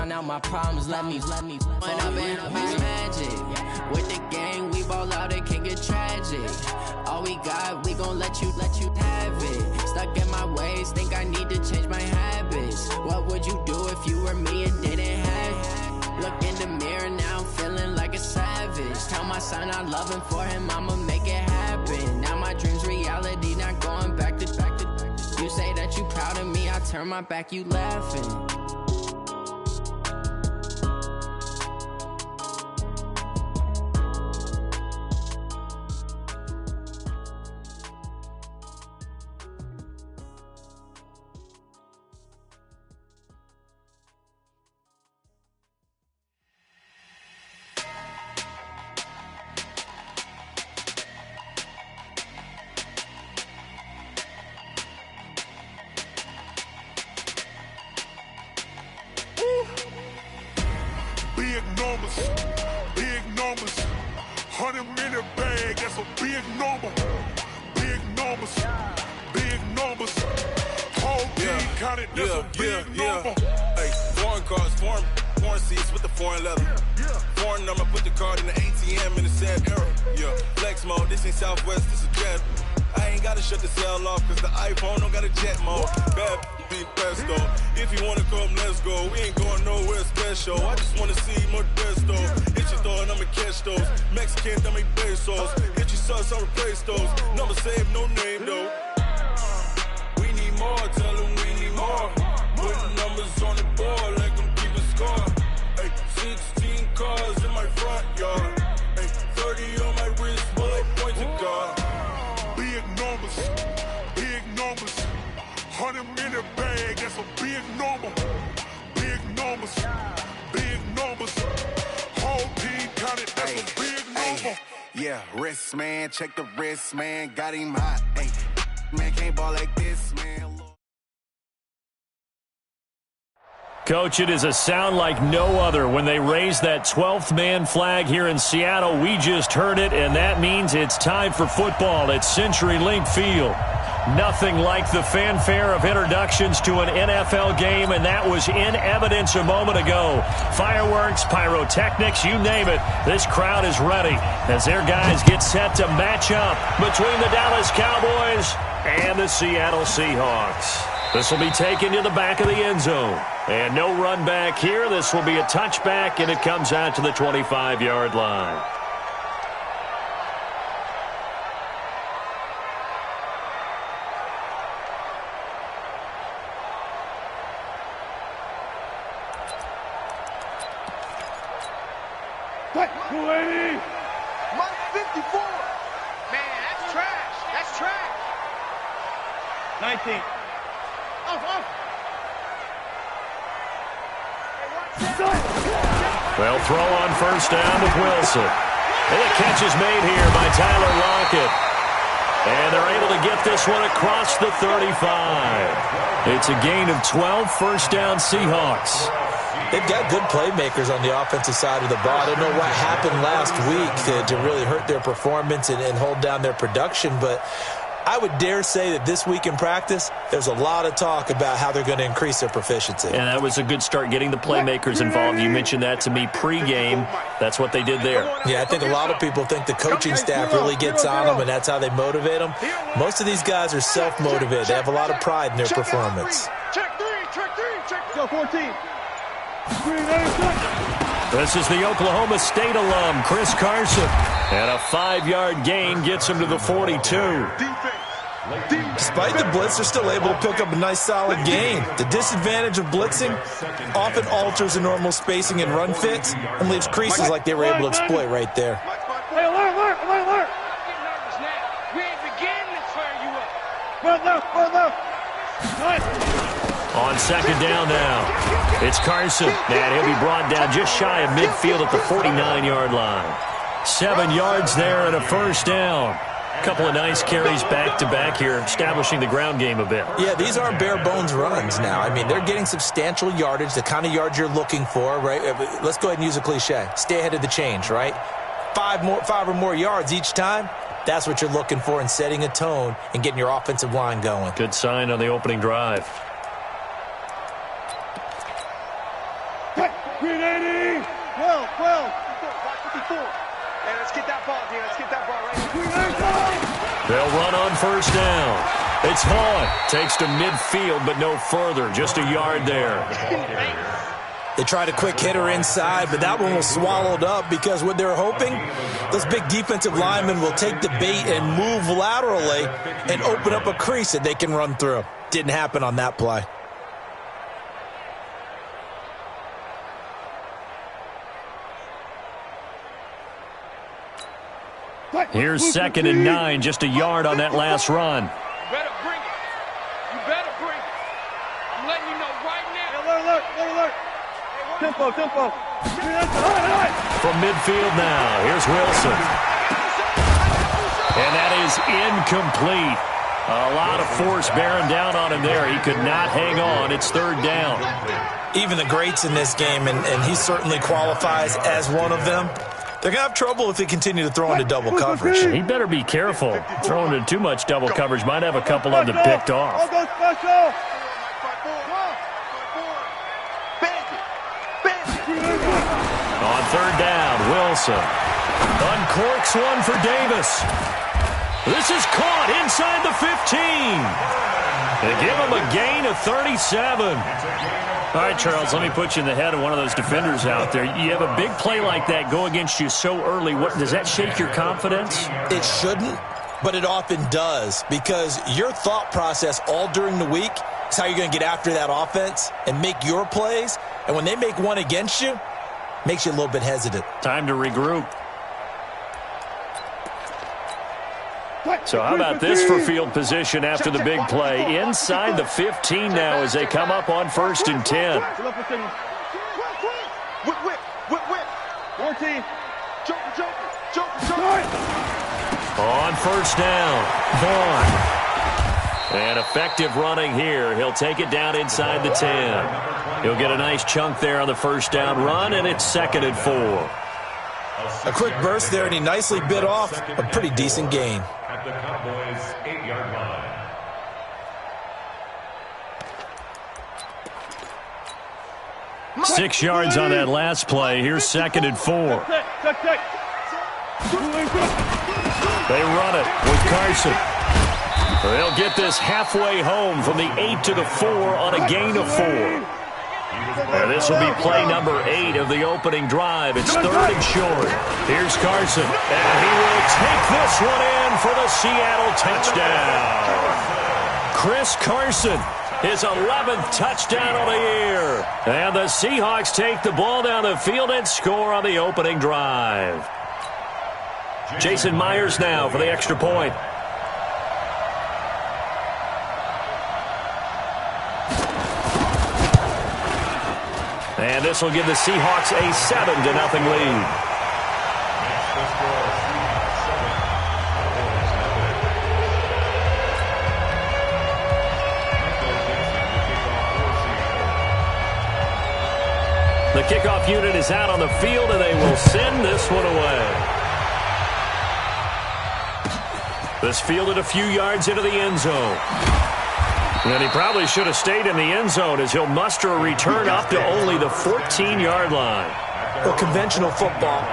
drown out my problems. Let me. When I've been magic. With the gang, we ball out, it can get tragic. All we got, we gon' let you have it. Stuck in my ways, think I need to change my habits. What would you do if you were me and didn't have it? Look in the mirror now, I'm feeling like a savage. Tell my son I love him, for him I'ma make it happen. Now my dream's reality, not going back to. You say that you proud of me, I turn my back, you laughing. Big numbers, 100-minute bag, that's a big number. Big numbers, whole team counted, that's a big number. Hey, foreign cars, foreign seats with the foreign leather. Foreign number, put the card in the ATM in the sad era. Yeah, flex mode, this ain't Southwest, this is Jet. I ain't gotta shut the cell off, cause the iPhone don't got a jet mode. Bad be pesto. If you wanna come, let's go. We ain't going nowhere special. I just wanna see Modesto. Hit your thought, I'ma catch those. Mexican, I make pesos. Hit your sus, I'll replace those. Number saved, no name though. We need more, tell them we need more. Putting numbers on the board like I'm keeping score. Hey, 16 cars in my front yard. Hey, 30 on my wrist, bullet point to God. Big numbers, 100-minute bag, that's a big number. Big numbers, whole team counted, that's a big number. Yeah, wrist man, check the wrist man, got him hot. Hey, man can't ball like this, man. Coach, it is a sound like no other when they raise that 12th man flag here in Seattle. We just heard it, and that means it's time for football at CenturyLink Field. Nothing like the fanfare of introductions to an NFL game, and that was in evidence a moment ago. Fireworks, pyrotechnics, you name it. This crowd is ready as their guys get set to match up between the Dallas Cowboys and the Seattle Seahawks. This will be taken to the back of the end zone. And no run back here. This will be a touchback, and it comes out to the 25-yard line. What? 280! Mike 54! Man, that's trash. That's trash. 19. Off. Well, throw on first down with Wilson. And the catch is made here by Tyler Lockett. And they're able to get this one across the 35. It's a gain of 12, first down Seahawks. They've got good playmakers on the offensive side of the ball. I don't know what happened last week to really hurt their performance and hold down their production, but I would dare say that this week in practice, there's a lot of talk about how they're going to increase their proficiency. And that was a good start, getting the playmakers involved. You mentioned that to me pregame. That's what they did there. Yeah, I think a lot of people think the coaching staff really gets on them, and that's how they motivate them. Most of these guys are self-motivated. They have a lot of pride in their performance. Check three. 14. This is the Oklahoma State alum, Chris Carson. And a 5-yard gain gets him to the 42. Despite the blitz, they're still able to pick up a nice, solid gain. The disadvantage of blitzing often alters the normal spacing and run fits and leaves creases like they were able to exploit right there. Hey, alert! We ain't beginning to fire you up. Well left. On second down now, it's Carson. And he'll be brought down just shy of midfield at the 49-yard line. 7 yards there and a first down. Couple of nice carries back-to-back here, establishing the ground game a bit. Yeah, these aren't bare-bones runs now. I mean, they're getting substantial yardage, the kind of yards you're looking for, right? Let's go ahead and use a cliche. Stay ahead of the change, right? 5 or more yards each time. That's what you're looking for in setting a tone and getting your offensive line going. Good sign on the opening drive. 380. 12. 54. Hey, let's get that ball, dude. Let's get that ball right. They'll run on first down. It's Vaughn. Takes to midfield, but no further. Just a yard there. They tried a quick hitter inside, but that one was swallowed up because what they're hoping, those big defensive linemen will take the bait and move laterally and open up a crease that they can run through. Didn't happen on that play. Here's 2nd and 9, just a yard on that last run. You better bring it. You better bring it. I'm letting you know right now. Alert. Tempo. From midfield now, here's Wilson. And that is incomplete. A lot of force bearing down on him there. He could not hang on. It's 3rd down. Even the greats in this game, and he certainly qualifies as one of them, they're going to have trouble if they continue to throw into double coverage. He better be careful. Throwing into too much double coverage might have a couple of them picked off. On 3rd down, Wilson uncorks one for Davis. This is caught inside the 15. They give him a gain of 37. All right, Charles, let me put you in the head of one of those defenders out there. You have a big play like that go against you so early. What does that shake your confidence? It shouldn't, but it often does, because your thought process all during the week is how you're going to get after that offense and make your plays. And when they make one against you, makes you a little bit hesitant. Time to regroup. So how about this for field position after the big play? Inside the 15 now as they come up on 1st and 10. On 1st down, Vaughn. And effective running here. He'll take it down inside the 10. He'll get a nice chunk there on the 1st down run, and it's 2nd and 4. A quick burst there, and he nicely bit off a pretty decent gain. At the Cowboys' 8-yard line. 6 yards on that last play. Here's 2nd and 4. They run it with Carson. They'll get this halfway home from the 8 to the 4 on a gain of 4. And this will be play number 8 of the opening drive. It's 3rd and short. Here's Carson. And he will take this one in for the Seattle touchdown. Chris Carson, his 11th touchdown of the year. And the Seahawks take the ball down the field and score on the opening drive. Jason Myers now for the extra point. And this will give the Seahawks a 7-0 lead. The kickoff unit is out on the field, and they will send this one away. This fielded a few yards into the end zone. And he probably should have stayed in the end zone as he'll muster a return up to only the 14-yard line. Well, conventional football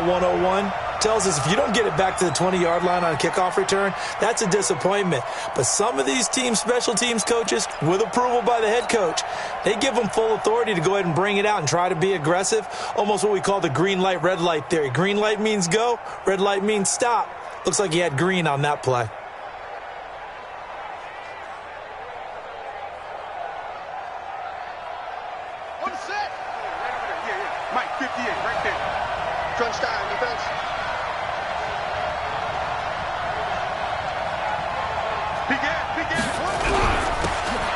101, tells us if you don't get it back to the 20-yard line on a kickoff return, that's a disappointment. But some of these special teams coaches, with approval by the head coach, they give them full authority to go ahead and bring it out and try to be aggressive, almost what we call the green light, red light theory. Green light means go, red light means stop. Looks like he had green on that play. On the set. Right over there. Yeah. Mike, 58, right there. Crunch time, defense.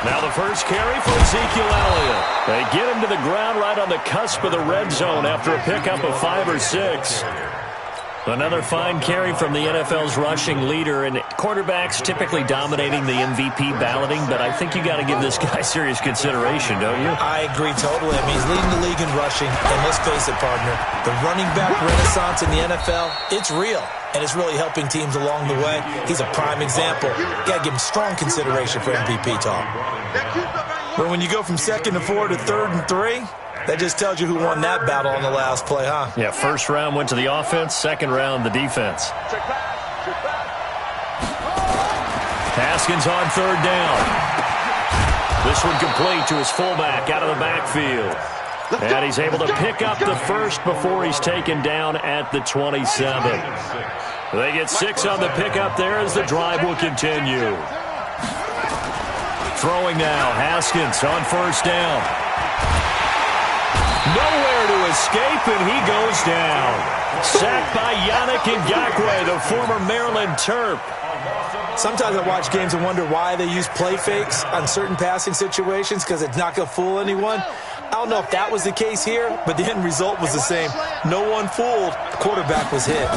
Now the first carry for Ezekiel Elliott. They get him to the ground right on the cusp of the red zone after a pickup of 5 or 6. Another fine carry from the NFL's rushing leader, and quarterbacks typically dominating the MVP balloting, but I think you got to give this guy serious consideration, don't you? I agree totally. I mean, he's leading the league in rushing, and let's face it, partner, the running back renaissance in the NFL, it's real, and it's really helping teams along the way. He's a prime example. You got to give him strong consideration for MVP talk. But when you go from 2nd and 4 to 3rd and 3, That just tells you who won that battle on the last play, huh? Yeah, first round went to the offense, second round the defense. Haskins on third down. This one complete to his fullback out of the backfield. And he's able to pick up the first before he's taken down at the 27. They get 6 on the pickup there as the drive will continue. Throwing now, Haskins on first down. Nowhere to escape, and he goes down. Sacked by Yannick Ngakoue, the former Maryland Terp. Sometimes I watch games and wonder why they use play fakes on certain passing situations, because it's not going to fool anyone. I don't know if that was the case here, but the end result was the same. No one fooled. The quarterback was hit.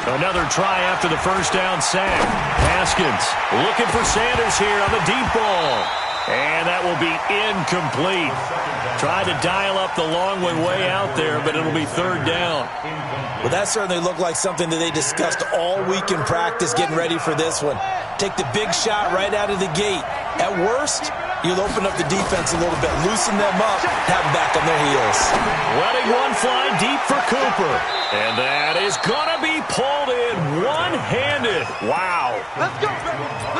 Another try after the first down sack. Haskins looking for Sanders here on the deep ball. And that will be incomplete. Tried to dial up the long way out there, but it'll be third down. Well, that certainly looked like something that they discussed all week in practice getting ready for this one. Take the big shot right out of the gate. At worst, you'll open up the defense a little bit, loosen them up, have them back on their heels. Letting one fly deep for Cooper. And that is going to be pulled in one-handed. Wow.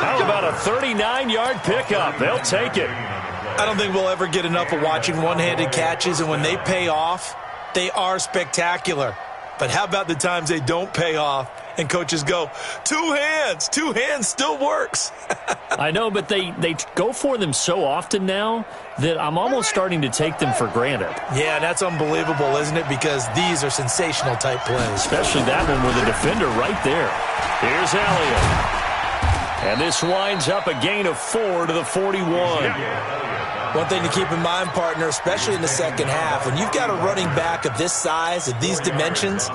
How about a 39-yard pickup? They'll take it. I don't think we'll ever get enough of watching one-handed catches, and when they pay off, they are spectacular. But how about the times they don't pay off and coaches go, two hands still works. I know, but they go for them so often now that I'm almost starting to take them for granted. Yeah, that's unbelievable, isn't it? Because these are sensational type plays. Especially that one with a defender right there. Here's Elliott. And this winds up a gain of 4 to the 41. One thing to keep in mind, partner, especially in the second half, when you've got a running back of this size, of these dimensions,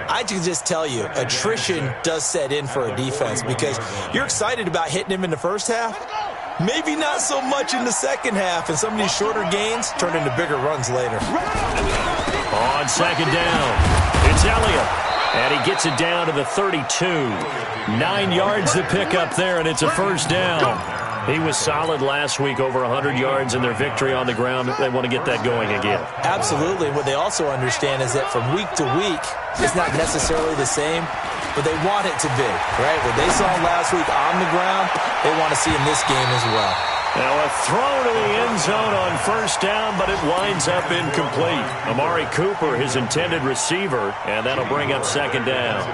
I can just tell you, attrition does set in for a defense because you're excited about hitting him in the first half. Maybe not so much in the second half, and some of these shorter gains turn into bigger runs later. On second down, it's Elliott, and he gets it down to the 32. 9 yards to pick up there, and it's a first down. He was solid last week, over 100 yards in their victory on the ground. They want to get that going again. Absolutely. What they also understand is that from week to week, it's not necessarily the same, but they want it to be, right? What they saw last week on the ground, they want to see in this game as well. Now a throw to the end zone on first down, but it winds up incomplete. Amari Cooper, his intended receiver, and that'll bring up second down.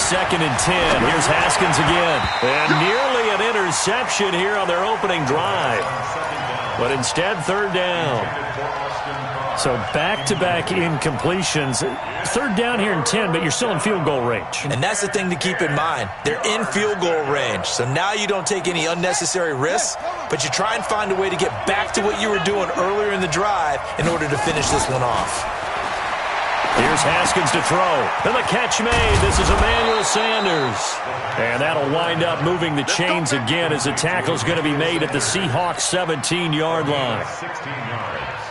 Second and 10. Here's Haskins again. And nearly an interception here on their opening drive. But instead, third down. So back-to-back incompletions. Third down here in 10, but you're still in field goal range. And that's the thing to keep in mind. They're in field goal range. So now you don't take any unnecessary risks, but you try and find a way to get back to what you were doing earlier in the drive in order to finish this one off. Here's Haskins to throw. And the catch made. This is Emmanuel Sanders. And that'll wind up moving the chains again as the tackle's going to be made at the Seahawks 17-yard line. 16 yards.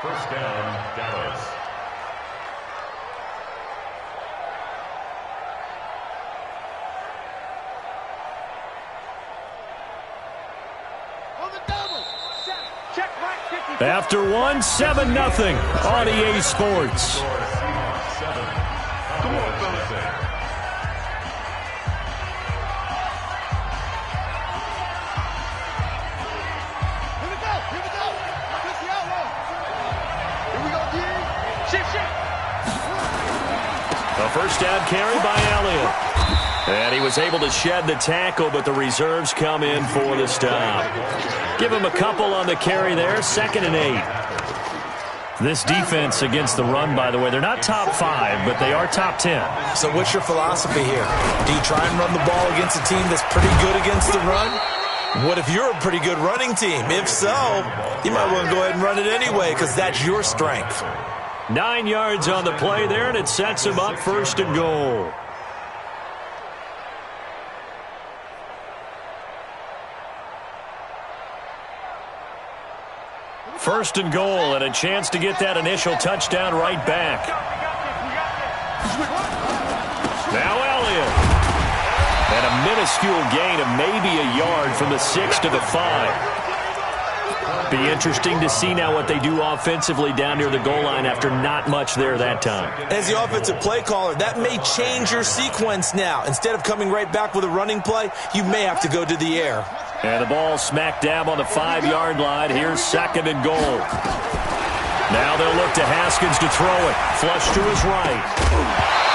First down, Dallas. After one, 7-0 on EA Sports. A first down carry by Elliott. And he was able to shed the tackle, but the reserves come in for the stop. Give him a couple on the carry there, 2nd and 8. This defense against the run, by the way, they're not top 5, but they are top 10. So what's your philosophy here? Do you try and run the ball against a team that's pretty good against the run? What if you're a pretty good running team? If so, you might want to go ahead and run it anyway because that's your strength. 9 yards on the play there, and it sets him up 1st and goal. First and goal, and a chance to get that initial touchdown right back. Now Elliott. And a minuscule gain of maybe a yard from the 6 to the 5. Be interesting to see now what they do offensively down near the goal line after not much there that time. As the offensive play caller, that may change your sequence now. Instead of coming right back with a running play, you may have to go to the air. And the ball smack dab on the 5-yard line. Here's second and goal. Now they'll look to Haskins to throw it. Flush to his right.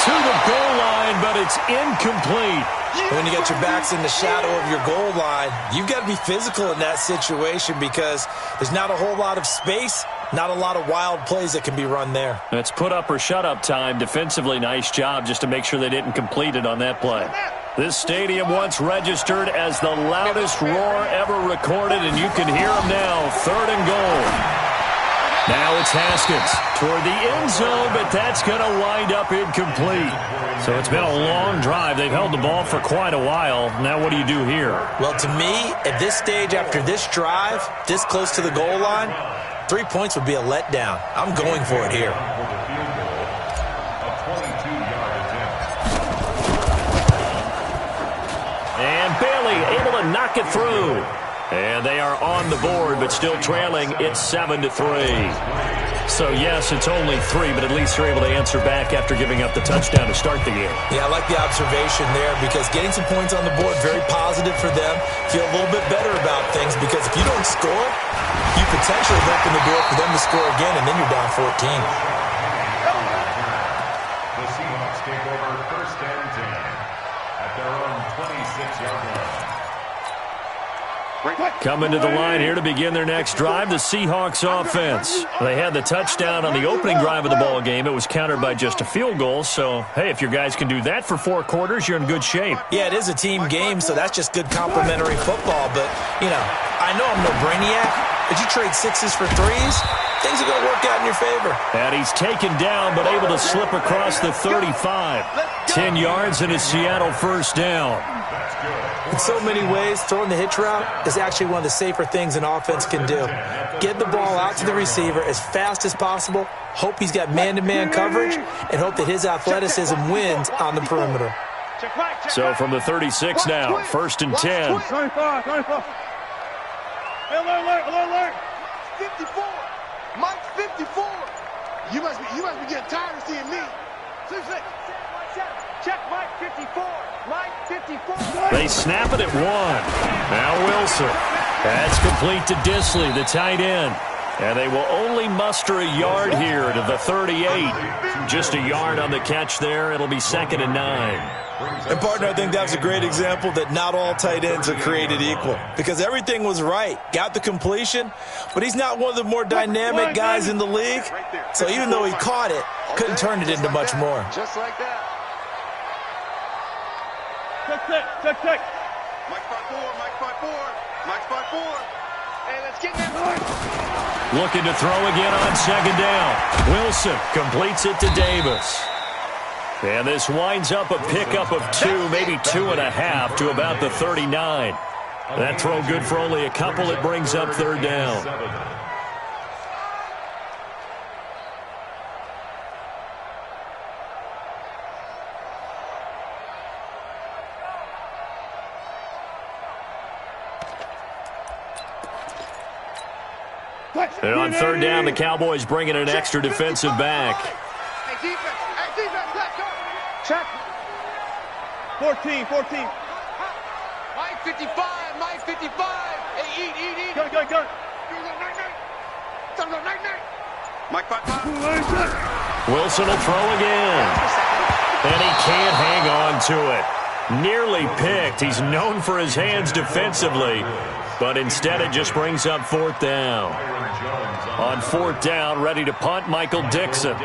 To the goal line, but it's incomplete. When you get your backs in the shadow of your goal line, you've got to be physical in that situation because there's not a whole lot of space, not a lot of wild plays that can be run there. It's put up or shut up time. Defensively, nice job just to make sure they didn't complete it on that play. This stadium once registered as the loudest roar ever recorded, and you can hear them now. Third and goal. Now it's Haskins toward the end zone, but that's going to wind up incomplete. So it's been a long drive. They've held the ball for quite a while. Now what do you do here? Well, to me, at this stage after this drive, this close to the goal line, 3 points would be a letdown. I'm going for it here. And Bailey able to knock it through. And they are on the board, but still trailing. It's 7-3. So, yes, it's only 3, but at least they're able to answer back after giving up the touchdown to start the game. Yeah, I like the observation there because getting some points on the board, very positive for them. Feel a little bit better about things because if you don't score, you potentially open the door for them to score again, and then you're down 14. The Seahawks take over first and 10 at their own 26-yard line. Coming to the line here to begin their next drive, the Seahawks offense. They had the touchdown on the opening drive of the ball game. It was countered by just a field goal. So, hey, if your guys can do that for 4 quarters, you're in good shape. Yeah, it is a team game, so that's just good complimentary football. But, you know, I know I'm no brainiac, but you trade 6s for 3s, things are going to work out in your favor. And he's taken down, but able to slip across the 35. 10 yards and a Seattle first down. In so many ways, throwing the hitch route is actually one of the safer things an offense can do. Get the ball out to the receiver as fast as possible, hope he's got man-to-man coverage, and hope that his athleticism wins on the perimeter. So from the 36 now, first and 10. Alert! 54! Mike's 54! You must be getting tired of seeing me. Check Mike 54. Mike 54. They snap it at 1. Now Wilson. That's complete to Disley, the tight end. And they will only muster a yard here to the 38. Just a yard on the catch there. It'll be second and 9. And, partner, I think that was a great example that not all tight ends are created equal because everything was right. Got the completion, but he's not one of the more dynamic guys in the league. So even though he caught it, couldn't turn it into much more. Just like that. Check. Mike 5-4, Mike 5-4, Mike 5-4. Hey, let's get that one. Looking to throw again on second down. Wilson completes it to Davis. And this winds up a pickup of 2, maybe 2.5 to about the 39. That throw good for only a couple. It brings up third down. And on third down, the Cowboys bringing an extra defensive back. Hey, defense, let's go. Check. 14. Mike 55, Mike 55. Hey, eat. Go. Mike 5-5. Wilson will throw again. And he can't hang on to it. Nearly picked. He's known for his hands defensively. But instead it just brings up fourth down. On fourth down, ready to punt, Michael Dixon.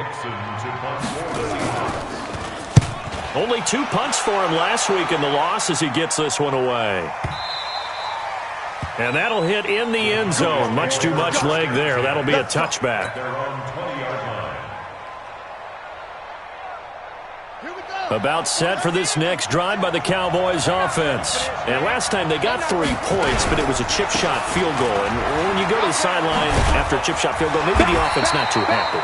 Only 2 punts for him last week in the loss as he gets this one away. And that'll hit in the end zone. Much too much leg there. That'll be a touchback. About set for this next drive by the Cowboys offense. And last time they got 3 points, but it was a chip shot field goal. And when you go to the sideline after a chip shot field goal, maybe the offense not too happy.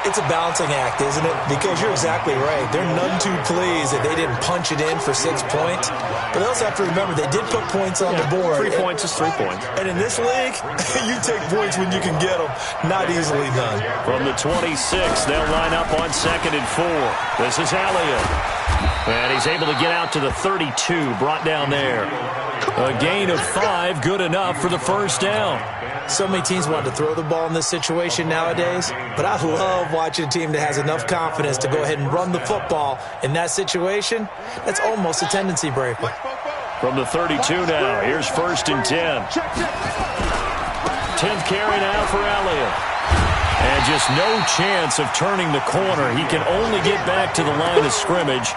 It's a balancing act, isn't it? Because you're exactly right. They're none too pleased that they didn't punch it in for 6 points. But they also have to remember they did put points on the board. 3 points is 3 points. And in this league, you take points when you can get them. Not easily done. From the 26, they'll line up on 2nd and 4. This is Elliott. And he's able to get out to the 32, brought down there. A gain of 5, good enough for the first down. So many teams want to throw the ball in this situation nowadays, but I love watching a team that has enough confidence to go ahead and run the football in that situation. That's almost a tendency breaker. From the 32 now, here's 1st and 10. 10th carry now for Elliott. And just no chance of turning the corner. He can only get back to the line of scrimmage.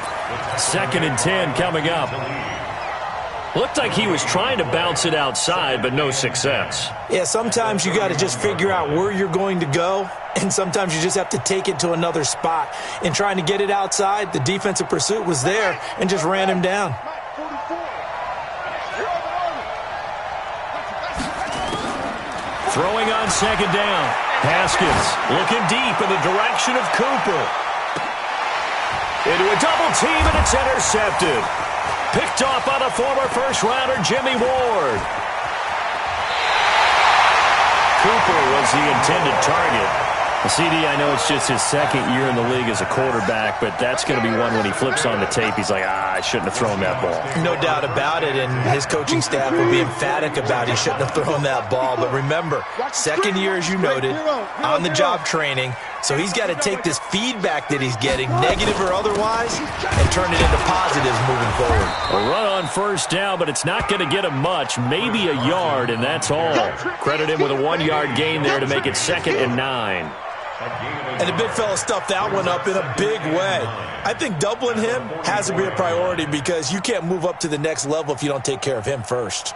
2nd and 10 coming up. Looked like he was trying to bounce it outside, but no success. Yeah, sometimes you got to just figure out where you're going to go, and sometimes you just have to take it to another spot. In trying to get it outside, the defensive pursuit was there and just ran him down. Throwing on 2nd down. Haskins looking deep in the direction of Cooper. Into a double team, and it's intercepted. Picked off by the former first-rounder Jimmy Ward. Cooper was the intended target. CD, I know it's just his 2nd year in the league as a quarterback, but that's going to be one when he flips on the tape, he's like, I shouldn't have thrown that ball. No doubt about it, and his coaching staff will be emphatic about he shouldn't have thrown that ball. But remember, 2nd year, as you noted, on-the-job training, so he's got to take this feedback that he's getting, negative or otherwise, and turn it into positives moving forward. A run on 1st down, but it's not going to get him much, maybe a yard, and that's all. Credit him with a 1-yard gain there to make it 2nd and 9. And the big fella stuffed that one up in a big way. I think doubling him has to be a priority because you can't move up to the next level if you don't take care of him first.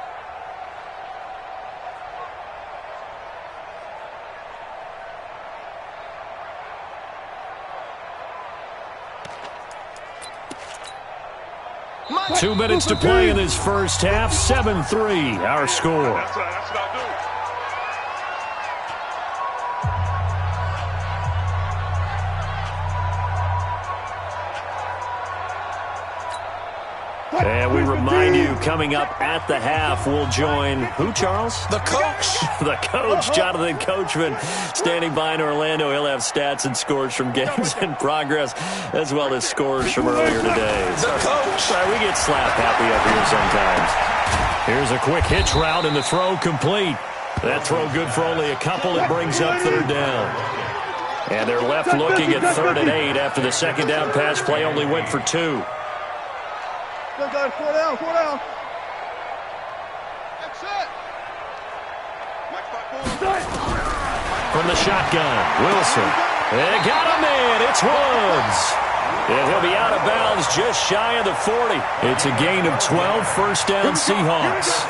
Two minutes to play in this first half. 7-3, our score. That's what I'll do. And we remind you, coming up at the half, we'll join who, Charles? The coach. The coach, Jonathan Coachman, standing by in Orlando. He'll have stats and scores from games in progress, as well as scores from earlier today. The coach. Sorry, we get slap happy up here sometimes. Here's a quick hitch route, and the throw complete. That throw good for only a couple. It brings up 3rd down. And they're left looking at 3rd and 8 after the 2nd down pass play only went for 2. Good guys, 4 down, 4 down. That's it. From the shotgun, Wilson. They got him in. It's Woods. And he'll be out of bounds just shy of the 40. It's a gain of 12, 1st down Seahawks.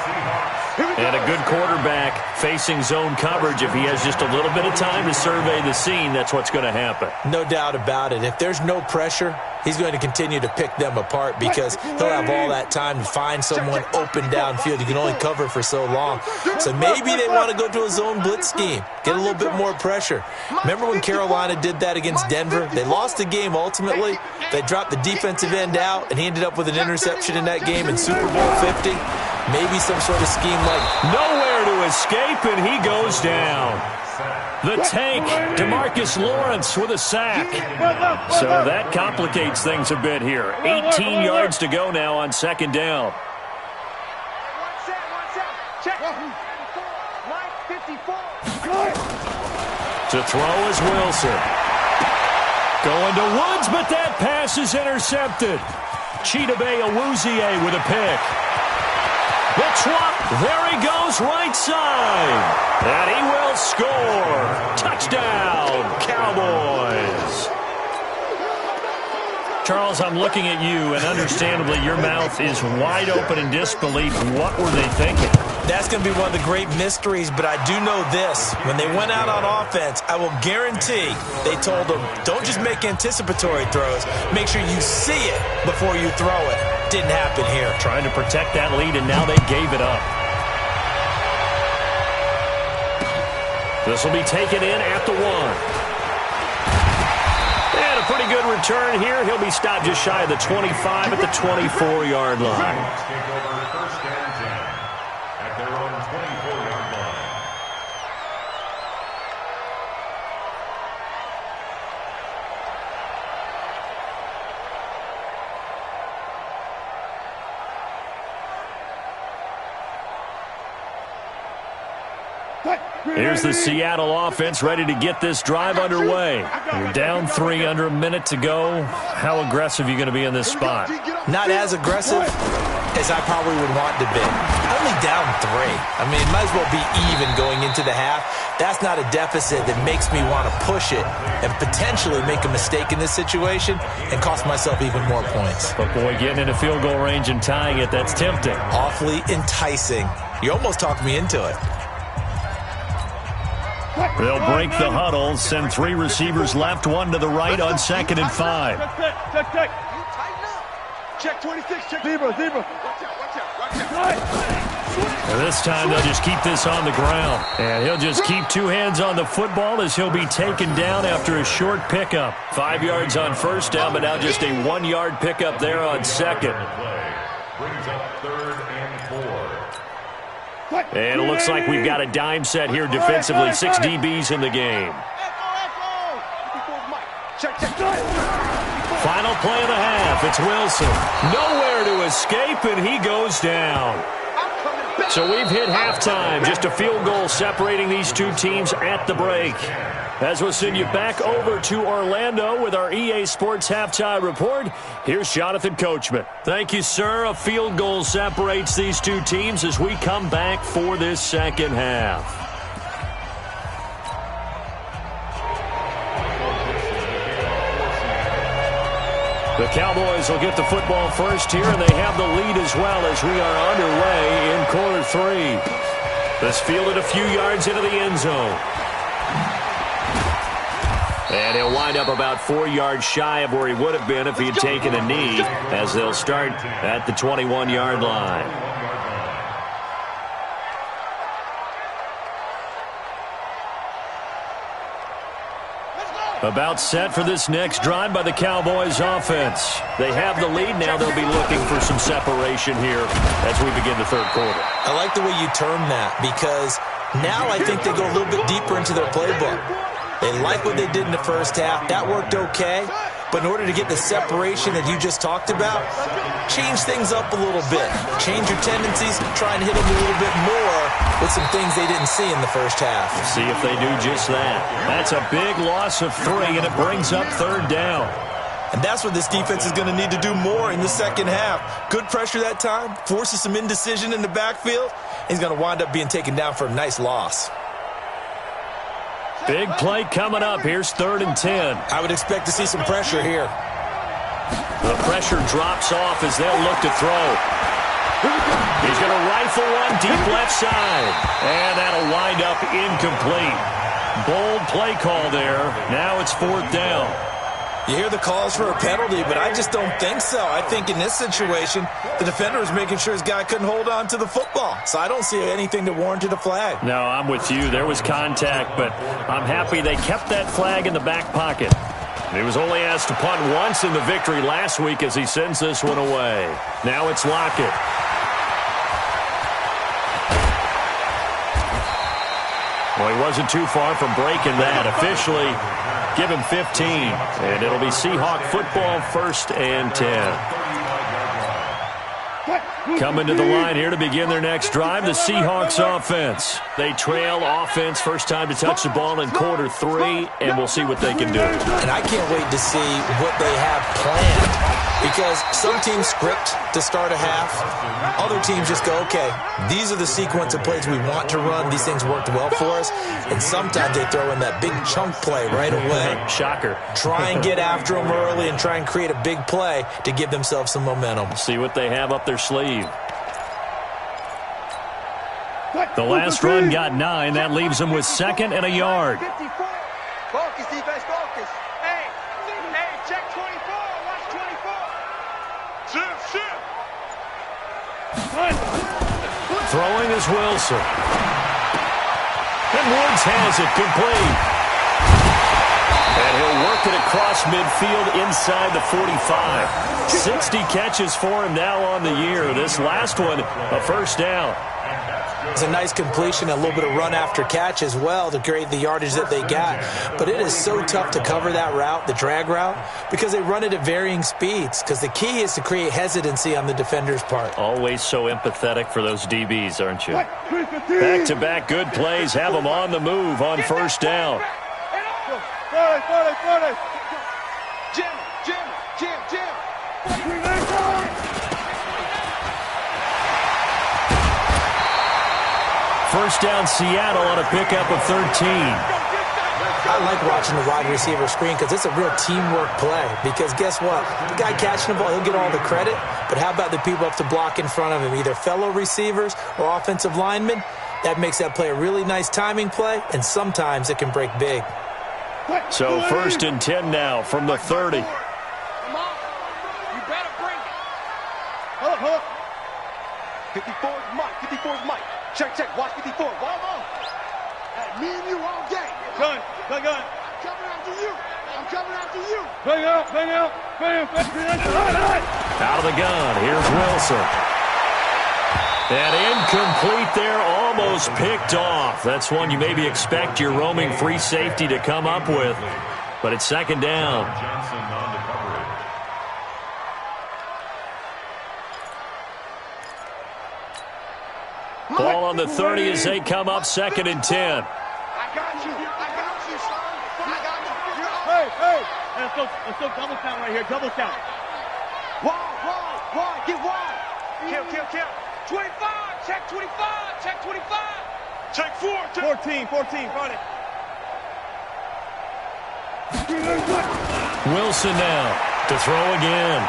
And a good quarterback facing zone coverage. If he has just a little bit of time to survey the scene, that's what's going to happen. No doubt about it. If there's no pressure, he's going to continue to pick them apart because he'll have all that time to find someone open downfield. You can only cover for so long. So maybe they want to go to a zone blitz scheme, get a little bit more pressure. Remember when Carolina did that against Denver? They lost the game ultimately. They dropped the defensive end out, and he ended up with an interception in that game in Super Bowl 50. Maybe some sort of scheme like nowhere to escape, and he goes down. The tank, DeMarcus Lawrence with a sack. So that complicates things a bit here. 18 yards to go now on 2nd down. To throw is Wilson. Going to Woods, but that pass is intercepted. Chidobe Awuzie with a pick. The trot, there he goes, right side. And he will score. Touchdown, Cowboys. Charles, I'm looking at you, and understandably, your mouth is wide open in disbelief. What were they thinking? That's going to be one of the great mysteries, but I do know this. When they went out on offense, I will guarantee they told them, don't just make anticipatory throws. Make sure you see it before you throw it. Didn't happen here. Trying to protect that lead, and now they gave it up. This will be taken in at the 1. And a pretty good return here. He'll be stopped just shy of the 25 at the 24-yard line. Take over first and 10 at their own 24-yard line. Here's the Seattle offense ready to get this drive underway. You're down 3 under a minute to go. How aggressive are you going to be in this spot? Not as aggressive as I probably would want to be. Only down 3. I mean, might as well be even going into the half. That's not a deficit that makes me want to push it and potentially make a mistake in this situation and cost myself even more points. But, boy, getting into field goal range and tying it, that's tempting. Awfully enticing. You almost talked me into it. They'll break the huddle, send 3 receivers left, 1 to the right on 2nd and 5. Check 26, check zebra. Watch out. This time they'll just keep this on the ground. And he'll just keep 2 hands on the football as he'll be taken down after a short pickup. 5 yards on first down, but now just a 1-yard pickup there on second. Brings up 3rd and 4. And it looks like we've got a dime set here defensively. 6 DBs in the game. Final play of the half. It's Wilson. Nowhere to escape, and he goes down. So we've hit halftime. Just a field goal separating these 2 teams at the break. As we'll send you back over to Orlando with our EA Sports Halftime Report, here's Jonathan Coachman. Thank you, sir. A field goal separates these 2 teams as we come back for this second half. The Cowboys will get the football first here, and they have the lead as well as we are underway in quarter 3. This fielded a few yards into the end zone. And he'll wind up about 4 yards shy of where he would have been if he had taken a knee, as they'll start at the 21-yard line. About set for this next drive by the Cowboys offense. They have the lead now. They'll be looking for some separation here as we begin the third quarter. I like the way you term that, because now I think they go a little bit deeper into their playbook. They like what they did in the first half. That worked okay. But in order to get the separation that you just talked about, change things up a little bit. Change your tendencies, try and hit them a little bit more with some things they didn't see in the first half. See if they do just that. That's a big loss of 3, and it brings up 3rd down. And that's what this defense is going to need to do more in the second half. Good pressure that time, forces some indecision in the backfield. He's going to wind up being taken down for a nice loss. Big play coming up. Here's 3rd and 10. I would expect to see some pressure here. The pressure drops off as they'll look to throw. He's going to rifle one deep left side. And that'll wind up incomplete. Bold play call there. Now it's 4th down. You hear the calls for a penalty, but I just don't think so. I think in this situation, the defender was making sure his guy couldn't hold on to the football. So I don't see anything that warranted a flag. No, I'm with you. There was contact, but I'm happy they kept that flag in the back pocket. He was only asked to punt once in the victory last week as he sends this one away. Now it's Lockett. Well, he wasn't too far from breaking that. Officially, give him 15. And it'll be Seahawk football, 1st and 10. Coming to the line here to begin their next drive, the Seahawks offense. They trail offense, first time to touch the ball in quarter 3, and we'll see what they can do. And I can't wait to see what they have planned. Because some teams script to start a half. Other teams just go, okay, these are the sequence of plays we want to run. These things worked well for us. And sometimes they throw in that big chunk play right away. Shocker. Try and get after them early and try and create a big play to give themselves some momentum. See what they have up their sleeve. The last run got 9. That leaves him with 2nd and a yard. Focus, defense, focus. Hey, check 24. Watch 24. Shift. Throwing is Wilson. And Woods has it complete. And he'll work it across midfield inside the 45. 60 catches for him now on the year. This last one, a first down. It's a nice completion, a little bit of run after catch as well to create the yardage that they got. But it is so tough to cover that route, the drag route, because they run it at varying speeds. Because the key is to create hesitancy on the defender's part. Always so empathetic for those DBs, aren't you? Back-to-back good plays have them on the move on first down. Jim. First down Seattle on a pickup of 13. I like watching the wide receiver screen because it's a real teamwork play. Because guess what? The guy catching the ball, he'll get all the credit. But how about the people up to block in front of him, either fellow receivers or offensive linemen? That makes that play a really nice timing play, and sometimes it can break big. So 1st and 10 now from the 30. Come on. You better bring it. Hold up. 54 is Mike. Check. Watch 54. Wall. Hey, me and you all day. Gun. I'm coming after you. Bang out. Out of the gun. Here's Wilson. And incomplete there, almost picked off. That's one you maybe expect your roaming free safety to come up with. But it's 2nd down. Ball on the 30 as they come up 2nd and 10. I got you, son. Hey. Let's go double count right here. Double count. Wide. Get wide. Kill. 25. Check 25. Check 14. Got it. Wilson now to throw again.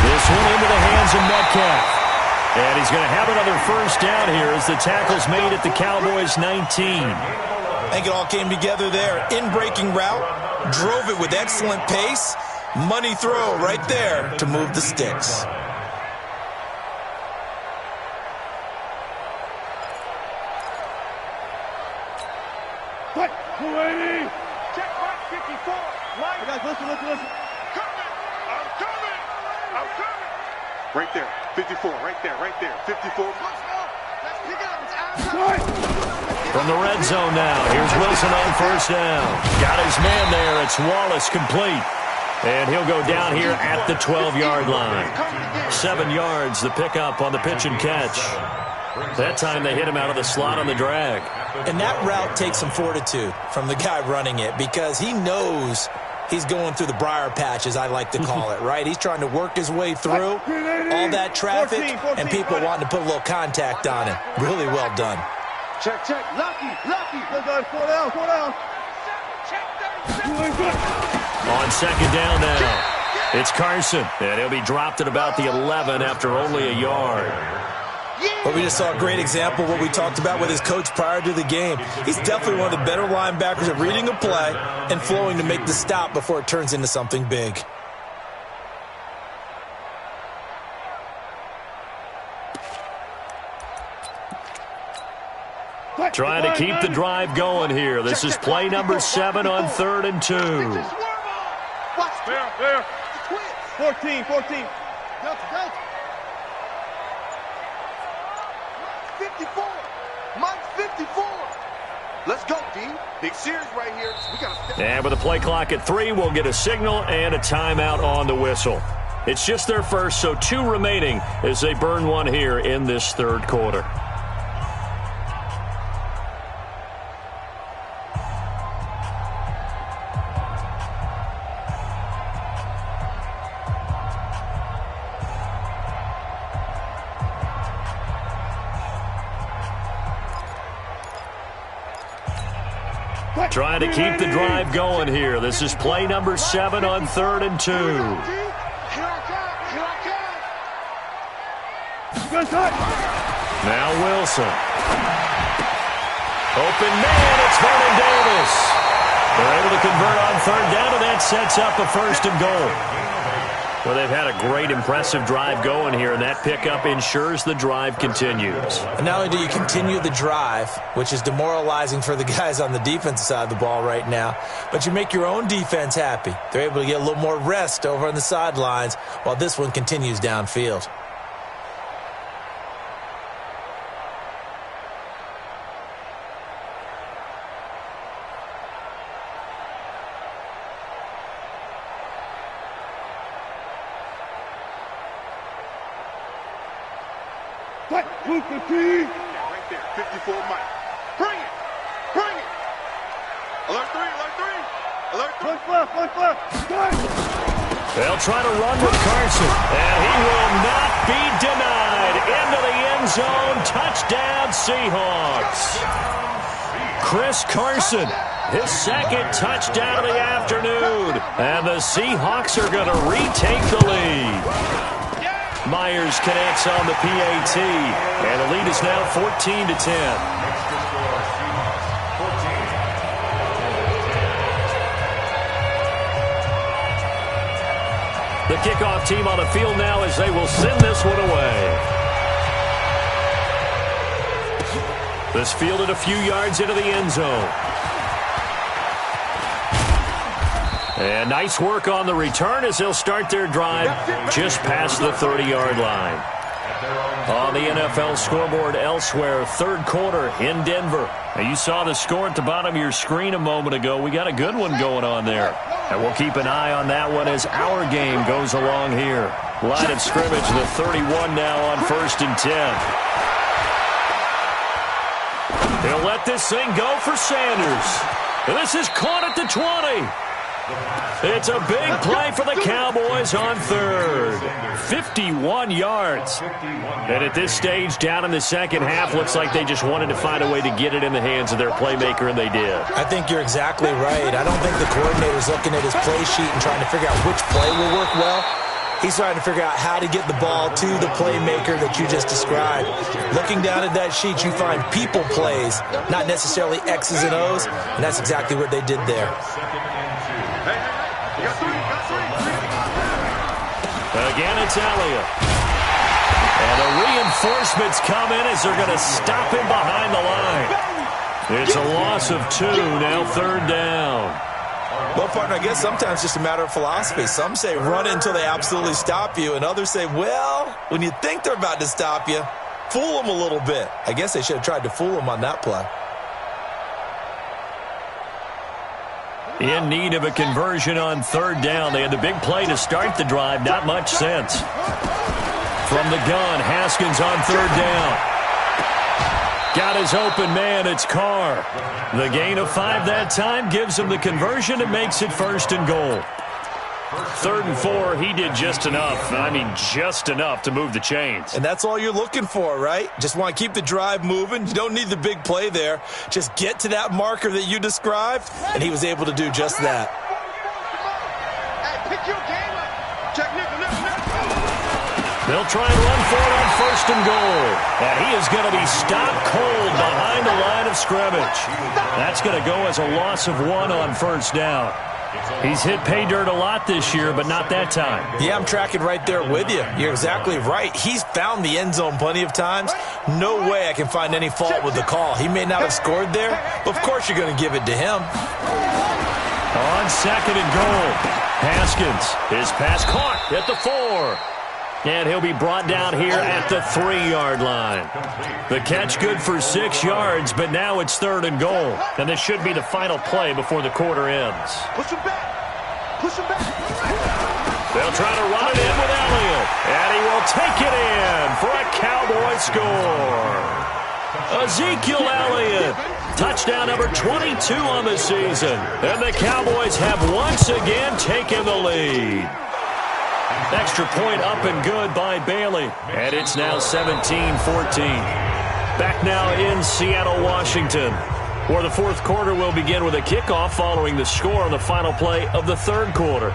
This one into the hands of Metcalf. And he's going to have another first down here as the tackle's made at the Cowboys' 19. I think it all came together there. In-breaking route, drove it with excellent pace. Money throw right there to move the sticks. Check back 54. Right. Guys, listen. I'm coming. Right there. 54. Right there. 54. Let's pick it up. From the red zone now, here's Wilson on first down. Got his man there. It's Wallace complete. And he'll go down here at the 12-yard line. 7 yards, the pickup on the pitch and catch. That time they hit him out of the slot on the drag. And that route takes some fortitude from the guy running it because he knows he's going through the briar patch, as I like to call it, right? He's trying to work his way through all that traffic and people wanting to put a little contact on him. Really well done. Check. Lucky. Slow down. On 2nd down now, it's Carson. And he'll be dropped at about the 11 after only a yard. But we just saw a great example of what we talked about with his coach prior to the game. He's definitely one of the better linebackers at reading a play and flowing to make the stop before it turns into something big. Trying to keep the drive going here. This is play number 7 on 3rd and 2. There. 14. Delta. 54. Mike's 54. Let's go, D. Big series right here. And with the play clock at 3, we'll get a signal and a timeout on the whistle. It's just their first, so 2 remaining as they burn one here in this 3rd quarter. Trying to keep the drive going here. This is play number 7 on 3rd and 2. Now Wilson. Open man, it's Vernon Davis. They're able to convert on third down, and that sets up a 1st and goal. Well, they've had a great, impressive drive going here, and that pickup ensures the drive continues. And not only do you continue the drive, which is demoralizing for the guys on the defensive side of the ball right now, but you make your own defense happy. They're able to get a little more rest over on the sidelines while this one continues downfield. Right there, 54 Mike. Bring it! Bring it! Alert 3, alert 3! Alert 3! They'll try to run with Carson, and he will not be denied. Into the end zone, touchdown Seahawks. Chris Carson, his 2nd touchdown of the afternoon, and the Seahawks are going to retake the lead. Myers connects on the PAT, and the lead is now 14-10. The kickoff team on the field now as they will send this one away. This fielded a few yards into the end zone. And nice work on the return as they'll start their drive just past the 30-yard line. On the NFL scoreboard elsewhere, 3rd quarter in Denver. Now you saw the score at the bottom of your screen a moment ago. We got a good one going on there. And we'll keep an eye on that one as our game goes along here. Line of scrimmage, the 31 now on 1st and 10. He'll let this thing go for Sanders. This is caught at the 20. It's a big play for the Cowboys on 3rd. 51 yards. And at this stage, down in the second half, looks like they just wanted to find a way to get it in the hands of their playmaker, and they did. I think you're exactly right. I don't think the coordinator's looking at his play sheet and trying to figure out which play will work well. He's trying to figure out how to get the ball to the playmaker that you just described. Looking down at that sheet, you find people plays, not necessarily X's and O's, and that's exactly what they did there. Again, it's Elliott. And the reinforcements come in as they're going to stop him behind the line. It's a loss of 2, now 3rd down. Well, partner, I guess sometimes it's just a matter of philosophy. Some say run until they absolutely stop you, and others say, well, when you think they're about to stop you, fool them a little bit. I guess they should have tried to fool them on that play. In need of a conversion on 3rd down. They had the big play to start the drive. Not much sense. From the gun, Haskins on 3rd down. Got his open man. It's Carr. The gain of 5 that time gives him the conversion and makes it 1st and goal. 3rd and 4, he did just enough. I mean, just enough to move the chains. And that's all you're looking for, right? Just want to keep the drive moving. You don't need the big play there. Just get to that marker that you described, and he was able to do just that. Hey, pick your game up. Check nickel. They'll try and run for it on 1st and goal. And he is going to be stopped cold behind the line of scrimmage. That's going to go as a loss of 1 on 1st down. He's hit pay dirt a lot this year, but not that time. Yeah, I'm tracking right there with you. You're exactly right. He's found the end zone plenty of times. No way I can find any fault with the call. He may not have scored there, but of course you're going to give it to him. On 2nd and goal, Haskins. His pass caught at the 4. And he'll be brought down here at the 3-yard line. The catch good for 6 yards, but now it's 3rd and goal. And this should be the final play before the quarter ends. Push him back. Push him back. They'll try to run it in with Elliott. And he will take it in for a Cowboy score. Ezekiel Elliott. Touchdown number 22 on the season. And the Cowboys have once again taken the lead. Extra point up and good by Bailey. And it's now 17-14. Back now in Seattle, Washington, where the 4th quarter will begin with a kickoff following the score on the final play of the 3rd quarter.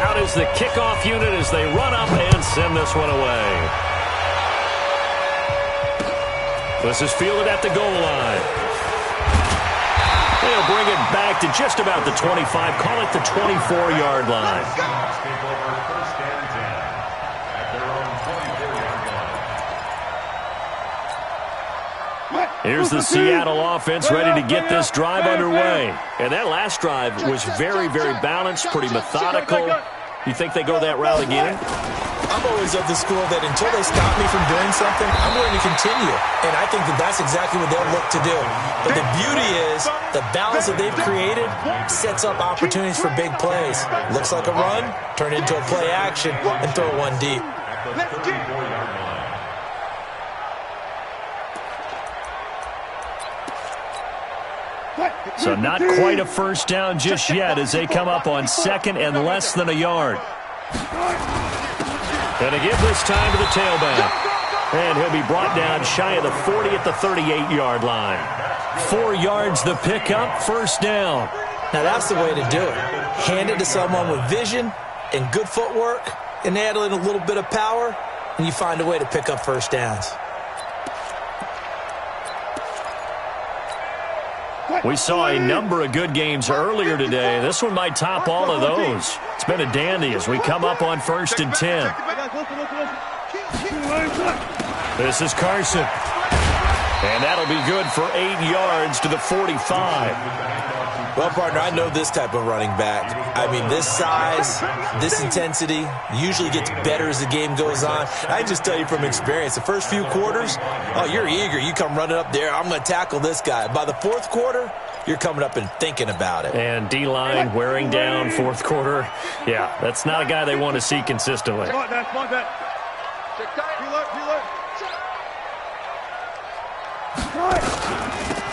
Out out as the kickoff unit as they run up and send this one away. This is fielded at the goal line. They'll bring it back to just about the 25. Call it the 24-yard line. Here's the Seattle offense ready to get this drive underway. And that last drive was very, very balanced, pretty methodical. You think they go that route again? I'm always of the school that until they stop me from doing something, I'm going to continue. And I think that that's exactly what they'll look to do. But the beauty is the balance that they've created sets up opportunities for big plays. Looks like a run, turn into a play action, and throw one deep. So not quite a first down just yet as they come up on second and less than a yard. And to give this time to the tailback. And he'll be brought down shy of the 40 at the 38-yard line. 4 yards the pickup, first down. Now that's the way to do it. Hand it to someone with vision and good footwork and add in a little bit of power, and you find a way to pick up first downs. We saw a number of good games earlier today. This one might top all of those. It's been a dandy as we come up on 1st and 10. This is Carson. And that'll be good for 8 yards to the 45. Well, partner, I know this type of running back. I mean, this size, this intensity usually gets better as the game goes on. I just tell you from experience, the first few quarters, oh, you're eager. You come running up there, I'm going to tackle this guy. By the 4th quarter, you're coming up and thinking about it. And D-line wearing down 4th quarter. Yeah, that's not a guy they want to see consistently.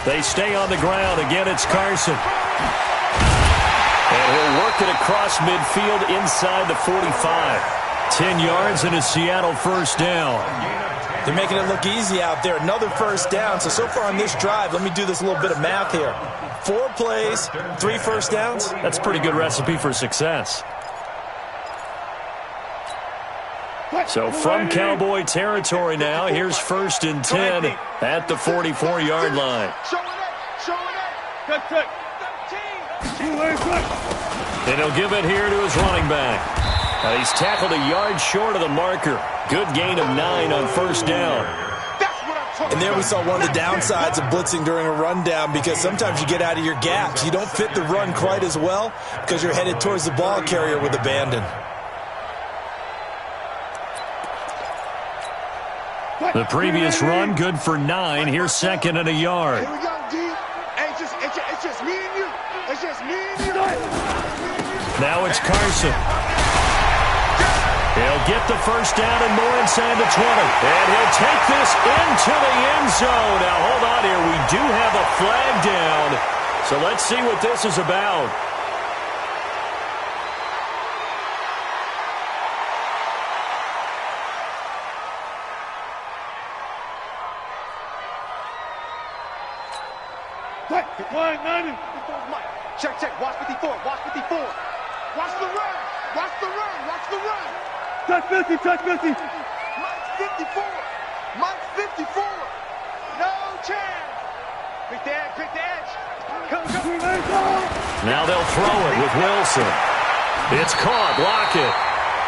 They stay on the ground. Again, it's Carson. And he'll work it across midfield inside the 45. 10 yards and a Seattle first down. They're making it look easy out there. Another first down. So far on this drive, let me do this little bit of math here. 4 plays, 3 first downs. That's a pretty good recipe for success. So from Cowboy territory now, here's 1st and 10 at the 44-yard line. And he'll give it here to his running back. He's tackled a yard short of the marker. Good gain of 9 on first down. And there we saw one of the downsides of blitzing during a rundown, because sometimes you get out of your gaps. You don't fit the run quite as well because you're headed towards the ball carrier with abandon. The previous run, good for 9. Here's 2nd and a yard. Here we go, D. Hey, it's just me and you. It's just me and you. Now it's Carson. He'll get the first down and more inside the 20. And he'll take this into the end zone. Now, hold on here. We do have a flag down. So let's see what this is about. Check. Watch 54. Watch 54. Watch the run. Watch the run. Watch the run. Touch 50. Mike's 54. Mike's 54. No chance. Pick the edge. Come. Now they'll throw it with Wilson. It's caught. Lockett.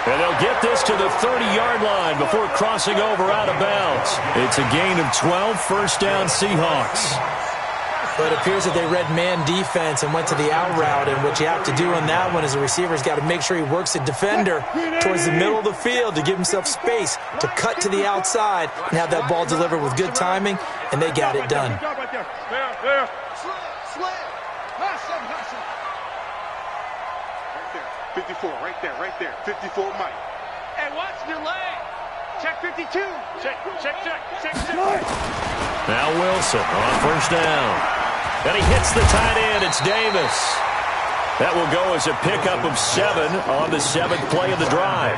And they'll get this to the 30-yard line before crossing over out of bounds. It's a gain of 12, first down Seahawks. But it appears that they read man defense and went to the out route, and what you have to do on that one is the receiver's got to make sure he works the defender towards the middle of the field to give himself space to cut to the outside and have that ball delivered with good timing, and they got it done. 54, right there. 54, Mike. Hey, watch your leg. Check 52. Check. Now Wilson on first down. And he hits the tight end. It's Davis. That will go as a pickup of 7 on the 7th play of the drive.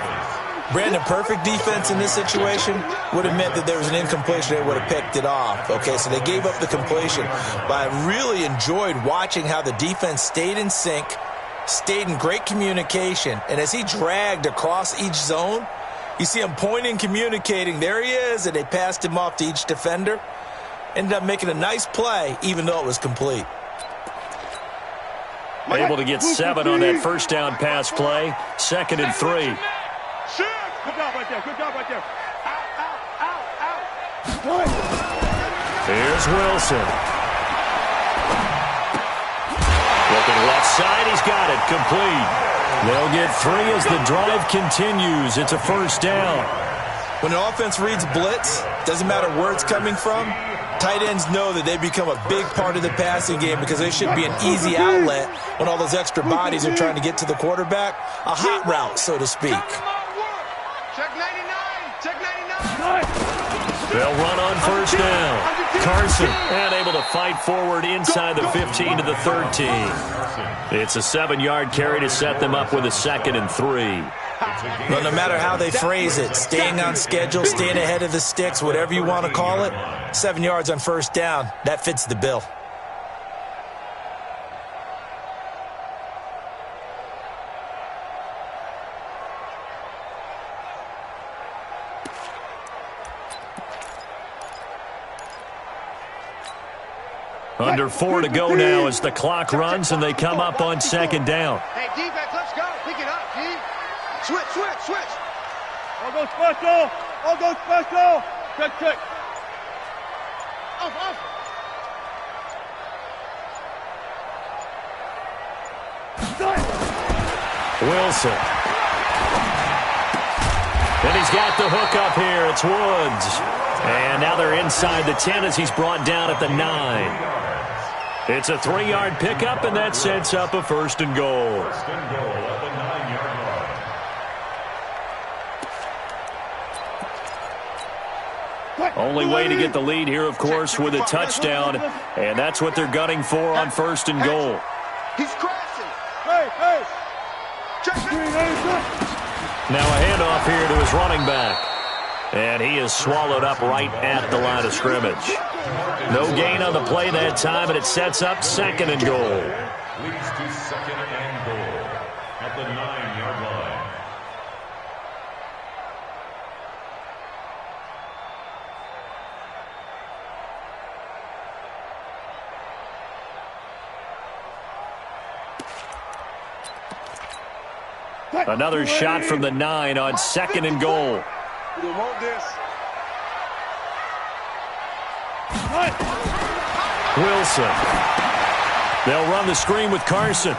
Brandon, perfect defense in this situation would have meant that there was an incompletion. They would have picked it off. Okay, so they gave up the completion. But I really enjoyed watching how the defense stayed in sync, stayed in great communication. And as he dragged across each zone, you see him pointing, communicating. There he is, and they passed him off to each defender. Ended up making a nice play, even though it was complete. Able to get 7 on that first down pass play. 2nd and 3. Good job right there. Good job right there. Out. Here's Wilson. Looking left side, he's got it. Complete. They'll get 3 as the drive continues. It's a first down. When an offense reads blitz, doesn't matter where it's coming from, tight ends know that they become a big part of the passing game because they should be an easy outlet when all those extra bodies are trying to get to the quarterback. A hot route, so to speak. Check 99. Check 99. They'll run on first down. Carson, and able to fight forward inside the 15 to the 13. It's a 7-yard carry to set them up with a 2nd and 3. But no matter how they phrase it, staying on schedule, staying ahead of the sticks, whatever you want to call it, 7 yards on first down, that fits the bill. Under 4 to go now as the clock runs and they come up on 2nd down. Hey, defense, let's go. Pick it up, G. Switch. All go special. Check. Off. Wilson. And he's got the hook up here. It's Woods. And now they're inside the 10 as he's brought down at the 9. It's a 3-yard pickup, and that sets up a 1st and goal. First and goal at the 9-yard line. Only way to get the lead here, of course, with a touchdown, and that's what they're gunning for on 1st and goal. He's crashing. Hey. Check. Now a handoff here to his running back. And he is swallowed up right at the line of scrimmage. No gain on the play that time, and it sets up 2nd and goal. Leads to 2nd and goal at the 9-yard line. Another shot from the 9 on 2nd and goal. We don't want this. Wilson. They'll run the screen with Carson.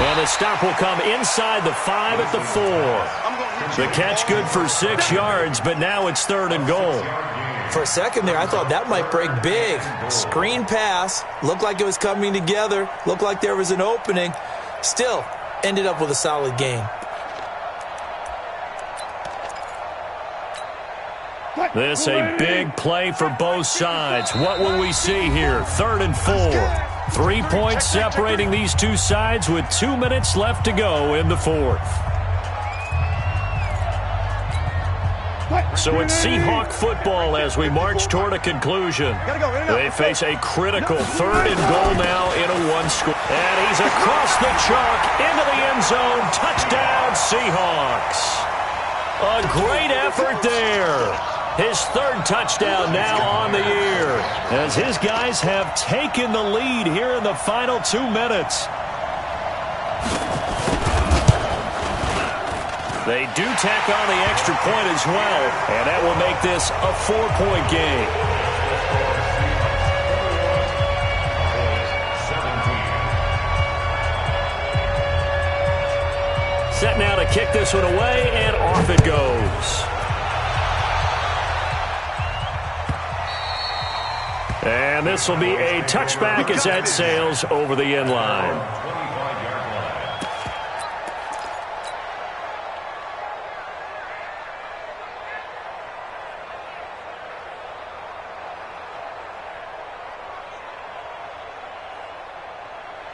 And the stop will come inside the 5 at the 4. The catch good for 6 yards, but now it's 3rd and goal. For a second there, I thought that might break big. Screen pass. Looked like it was coming together. Looked like there was an opening. Still, ended up with a solid gain. This a big play for both sides. What will we see here? 3rd and 4. 3 points separating these two sides with 2 minutes left to go in the 4th. So it's Seahawk football as we march toward a conclusion. They face a critical 3rd and goal now in a 1-score. And he's across the chalk into the end zone. Touchdown, Seahawks. A great effort there. His 3rd touchdown now on the year as his guys have taken the lead here in the final 2 minutes. They do tack on the extra point as well, and that will make this a 4-point game. 17. Set now to kick this one away, and off it goes. And this will be a touchback as that sails over the end line. 25-yard line.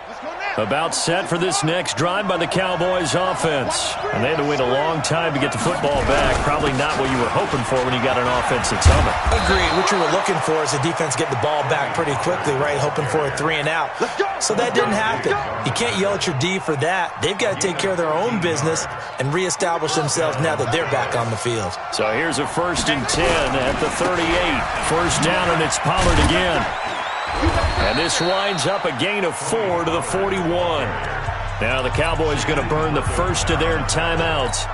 Let's About set for this next drive by the Cowboys offense. And they had to wait a long time to get the football back. Probably not what you were hoping for when you got an offense that's humming. Agreed. What you were looking for is the defense get the ball back pretty quickly, right? Hoping for a 3 and out. So that didn't happen. You can't yell at your D for that. They've got to take care of their own business and reestablish themselves now that they're back on the field. So here's a 1st and 10 at the 38. First down, and it's Pollard again. And this winds up a gain of 4 to the 41. Now the Cowboys going to burn the first of their timeouts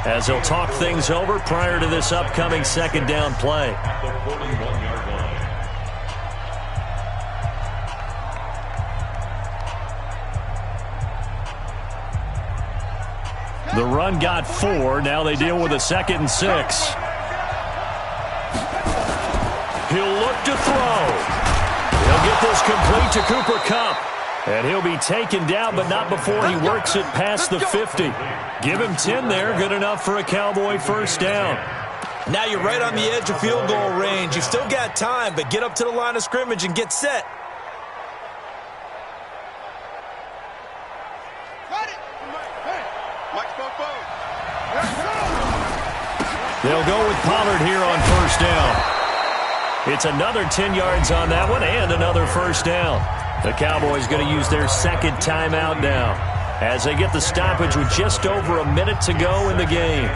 as they'll talk things over prior to this upcoming 2nd down play. The 41-yard line. The run got 4. Now they deal with a 2nd and 6. He'll look to throw. He'll get this complete to Cooper Kupp. And he'll be taken down, but not before he works it past the 50. Give him 10 there. Good enough for a Cowboy first down. Now you're right on the edge of field goal range. You've still got time, but get up to the line of scrimmage and get set. They'll go with Pollard here on first down. It's another 10 yards on that one and another first down. The Cowboys going to use their 2nd timeout now as they get the stoppage with just over a minute to go in the game.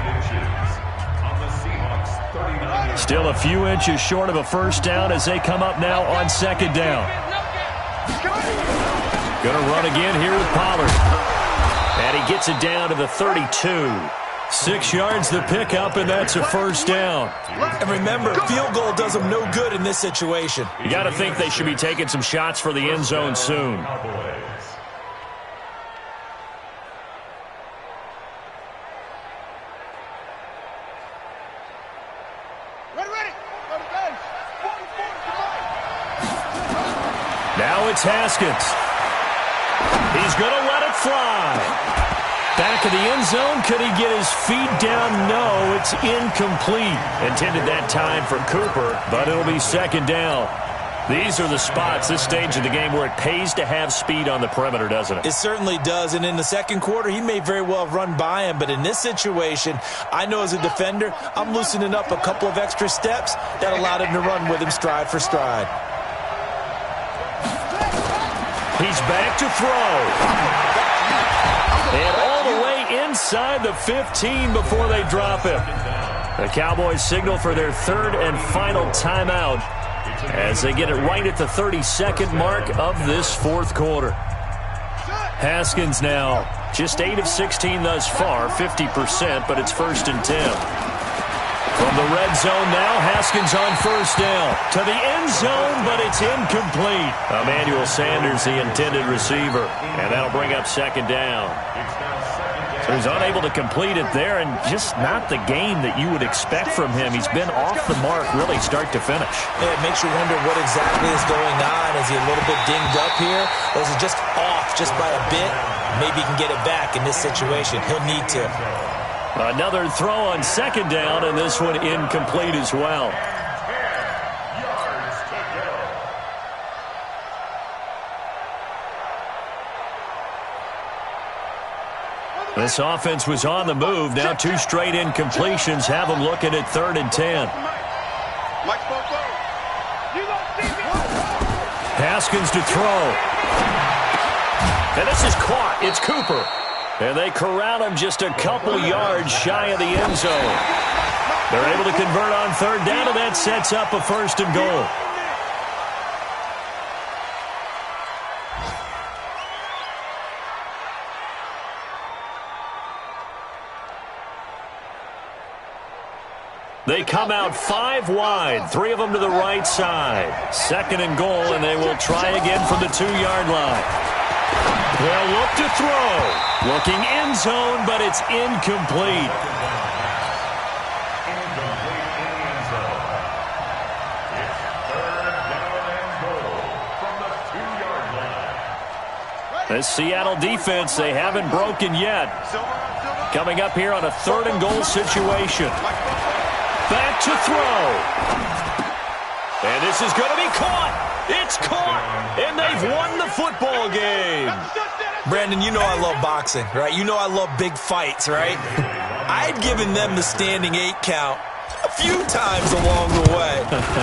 Still a few inches short of a first down as they come up now on 2nd down. Going to run again here with Pollard. And he gets it down to the 32. 6 yards the pickup, and that's a first down. And remember, field goal does them no good in this situation. You got to think they should be taking some shots for the end zone soon. Now it's Haskins. He's going to let it fly. Back of the end zone. Could he get his feet down? No, it's incomplete. Intended that time for Cooper, but it'll be 2nd down. These are the spots, this stage of the game, where it pays to have speed on the perimeter, doesn't it? It certainly does, and in the 2nd quarter, he may very well have run by him, but in this situation, I know as a defender, I'm loosening up a couple of extra steps that allowed him to run with him stride for stride. He's back to throw. And all the way inside the 15 before they drop him. The Cowboys signal for their 3rd and final timeout as they get it right at the 32nd mark of this 4th quarter. Haskins now just 8 of 16 thus far, 50%, but it's 1st and 10. From the red zone now, Haskins on first down. To the end zone, but it's incomplete. Emmanuel Sanders, the intended receiver. And that'll bring up 2nd down. So he's unable to complete it there, and just not the game that you would expect from him. He's been off the mark really start to finish. Yeah, it makes you wonder what exactly is going on. Is he a little bit dinged up here? Or is he just off just by a bit? Maybe he can get it back in this situation. He'll need to. Another throw on 2nd down, and this one incomplete as well. This offense was on the move. Now 2 straight incompletions have them looking at 3rd and 10. Haskins to throw. And this is caught. It's Cooper. And they corral him just a couple yards shy of the end zone. They're able to convert on 3rd down, and that sets up a 1st and goal. They come out 5 wide, 3 of them to the right side. 2nd and goal, and they will try again from the 2-yard line. They'll look to throw. Looking end zone, but it's incomplete. This Seattle defense, they haven't broken yet. Coming up here on a 3rd and goal situation. Back to throw. And this is going to be caught. It's caught, and they've won the football game. Brandon, you know I love boxing, right? You know I love big fights, right? I had given them the standing 8 count a few times along the way.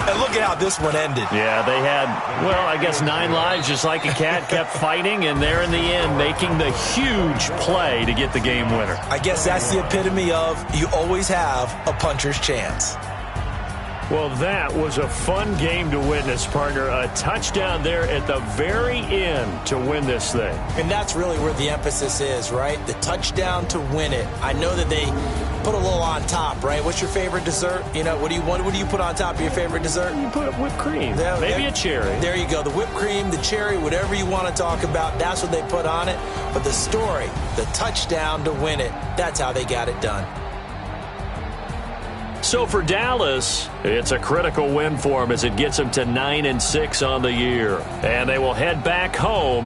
And look at how this one ended. Yeah, they had, well, I guess 9 lives, just like a cat, kept fighting, and there in the end making the huge play to get the game winner. I guess that's the epitome of you always have a puncher's chance. Well, that was a fun game to witness, partner. A touchdown there at the very end to win this thing. And that's really where the emphasis is, right? The touchdown to win it. I know that they put a little on top, right? What's your favorite dessert? You know, what do you put on top of your favorite dessert? You put whipped cream, maybe a cherry. There you go. The whipped cream, the cherry, whatever you want to talk about, that's what they put on it. But the story, the touchdown to win it, that's how they got it done. So for Dallas, it's a critical win for them as it gets them to 9-6 on the year. And they will head back home